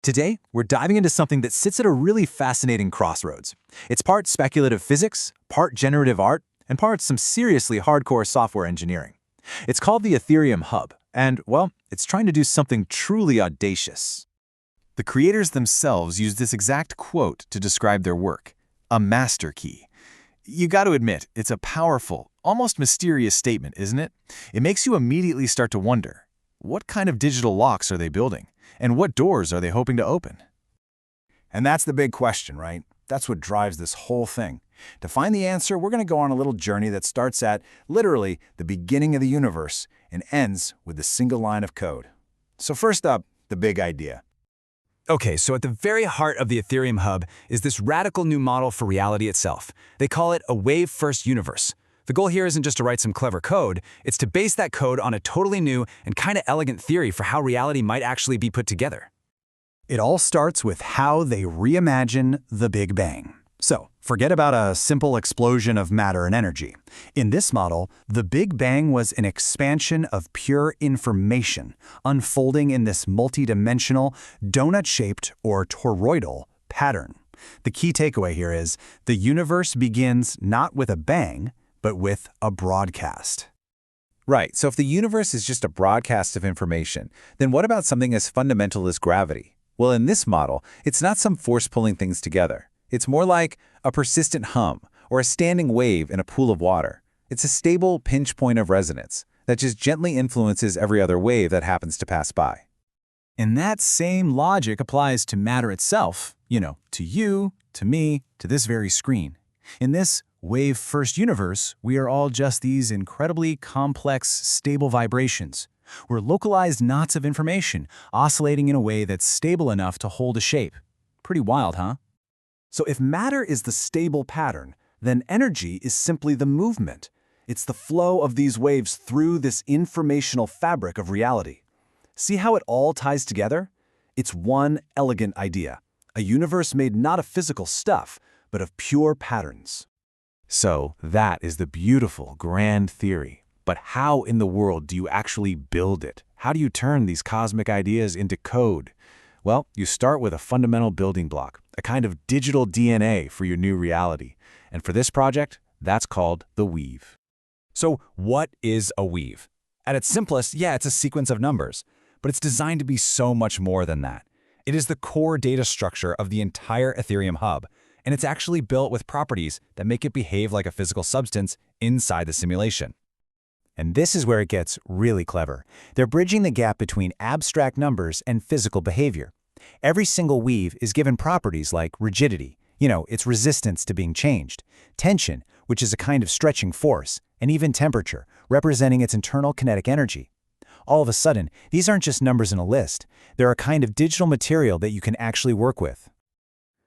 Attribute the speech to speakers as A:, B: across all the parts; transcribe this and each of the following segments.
A: Today, we're diving into something that sits at a really fascinating crossroads. It's part speculative physics, part generative art, and part some seriously hardcore software engineering. It's called the Ethereum Hub, and, well, it's trying to do something truly audacious. The creators themselves use this exact quote to describe their work: a master key. You got to admit, it's a powerful, almost mysterious statement, isn't it? It makes you immediately start to wonder, what kind of digital locks are they building? And what doors are they hoping to open?
B: And that's the big question, right? That's what drives this whole thing. To find the answer, we're going to go on a little journey that starts at, literally, the beginning of the universe and ends with a single line of code. So first up, the big idea.
A: Okay, so at the very heart of the Ethereum Hub is this radical new model for reality itself. They call it a wave-first universe. The goal here isn't just to write some clever code, it's to base that code on a totally new and kind of elegant theory for how reality might actually be put together.
B: It all starts with how they reimagine the Big Bang. So, forget about a simple explosion of matter and energy. In this model, the Big Bang was an expansion of pure information, unfolding in this multidimensional, donut-shaped or toroidal pattern. The key takeaway here is, the universe begins not with a bang, but with a broadcast.
C: Right, so if the universe is just a broadcast of information, then what about something as fundamental as gravity? Well, in this model, it's not some force pulling things together. It's more like a persistent hum or a standing wave in a pool of water. It's a stable pinch point of resonance that just gently influences every other wave that happens to pass by.
A: And that same logic applies to matter itself, to you, to me, to this very screen. In this wave-first universe, we are all just these incredibly complex, stable vibrations. We're localized knots of information, oscillating in a way that's stable enough to hold a shape. Pretty wild, huh?
B: So if matter is the stable pattern, then energy is simply the movement. It's the flow of these waves through this informational fabric of reality. See how it all ties together? It's one elegant idea, a universe made not of physical stuff, but of pure patterns.
C: So that is the beautiful, grand theory. But how in the world do you actually build it? How do you turn these cosmic ideas into code? Well, you start with a fundamental building block, a kind of digital DNA for your new reality. And for this project, that's called the weave.
A: So what is a weave? At its simplest, yeah, it's a sequence of numbers, but it's designed to be so much more than that. It is the core data structure of the entire Ethereum Hub, and it's actually built with properties that make it behave like a physical substance inside the simulation.
D: And this is where it gets really clever. They're bridging the gap between abstract numbers and physical behavior. Every single weave is given properties like rigidity, its resistance to being changed, tension, which is a kind of stretching force, and even temperature, representing its internal kinetic energy. All of a sudden, these aren't just numbers in a list. They're a kind of digital material that you can actually work with.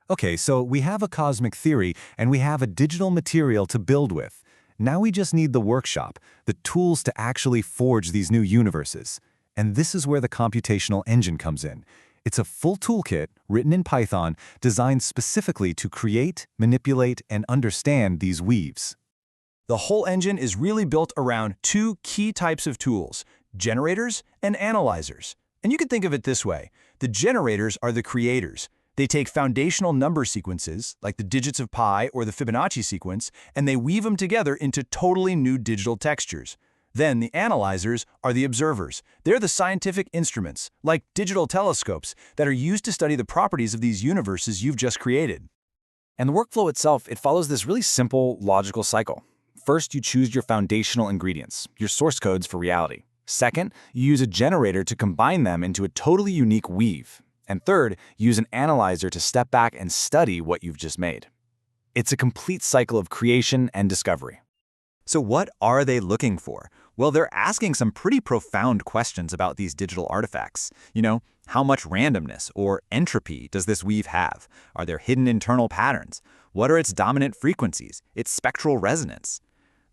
A: Okay, so we have a cosmic theory, and we have a digital material to build with. Now we just need the workshop, the tools to actually forge these new universes. And this is where the computational engine comes in. It's a full toolkit written in Python designed specifically to create, manipulate, and understand these weaves.
B: The whole engine is really built around two key types of tools: generators and analyzers. And you can think of it this way. The generators are the creators. They take foundational number sequences, like the digits of pi or the Fibonacci sequence, and they weave them together into totally new digital textures. Then the analyzers are the observers. They're the scientific instruments, like digital telescopes, that are used to study the properties of these universes you've just created.
A: And the workflow itself, it follows this really simple logical cycle. First, you choose your foundational ingredients, your source codes for reality. Second, you use a generator to combine them into a totally unique weave. And third, use an analyzer to step back and study what you've just made. It's a complete cycle of creation and discovery.
E: So what are they looking for? Well, they're asking some pretty profound questions about these digital artifacts. How much randomness or entropy does this weave have? Are there hidden internal patterns? What are its dominant frequencies, its spectral resonance?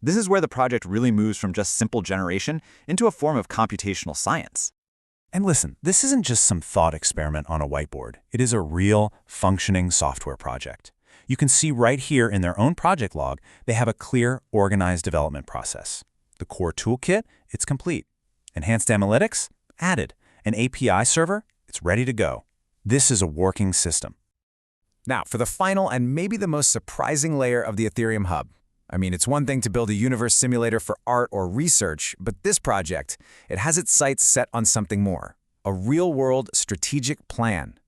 E: This is where the project really moves from just simple generation into a form of computational science.
D: And listen, this isn't just some thought experiment on a whiteboard. It is a real, functioning software project. You can see right here in their own project log, they have a clear, organized development process. The core toolkit, it's complete. Enhanced analytics, added. An API server, it's ready to go.
B: This is a working system.
D: Now, for the final and maybe the most surprising layer of the Ethereum Hub. I mean, it's one thing to build a universe simulator for art or research, but this project, it has its sights set on something more, a real-world strategic plan.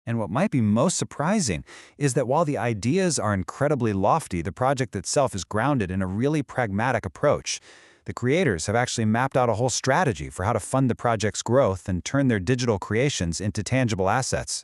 E: And what might be most surprising is that while the ideas are incredibly lofty, the project itself is grounded in a really pragmatic approach. The creators have actually mapped out a whole strategy for how to fund the project's growth and turn their digital creations into tangible assets.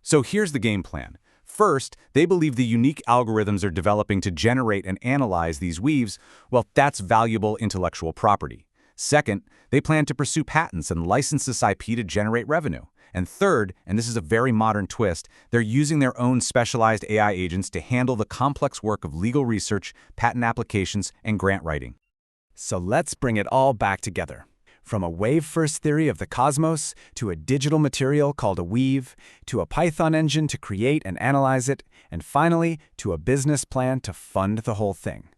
F: So here's the game plan. First, they believe the unique algorithms they're developing to generate and analyze these weaves, well, that's valuable intellectual property. Second, they plan to pursue patents and license this IP to generate revenue. And third, and this is a very modern twist, they're using their own specialized AI agents to handle the complex work of legal research, patent applications, and grant writing.
D: So let's bring it all back together. From a wave-first theory of the cosmos, to a digital material called a weave, to a Python engine to create and analyze it, and finally, to a business plan to fund the whole thing.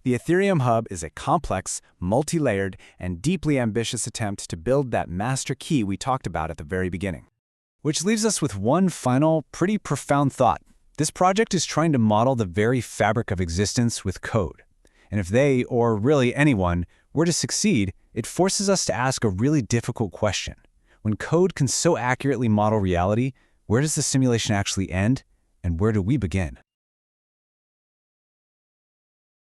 D: The Ethereum Hub is a complex, multi-layered, and deeply ambitious attempt to build that master key we talked about at the very beginning. Which leaves us with one final, pretty profound thought. This project is trying to model the very fabric of existence with code. And if they, or really anyone, were to succeed, it forces us to ask a really difficult question. When code can so accurately model reality, where does the simulation actually end, and where do we begin?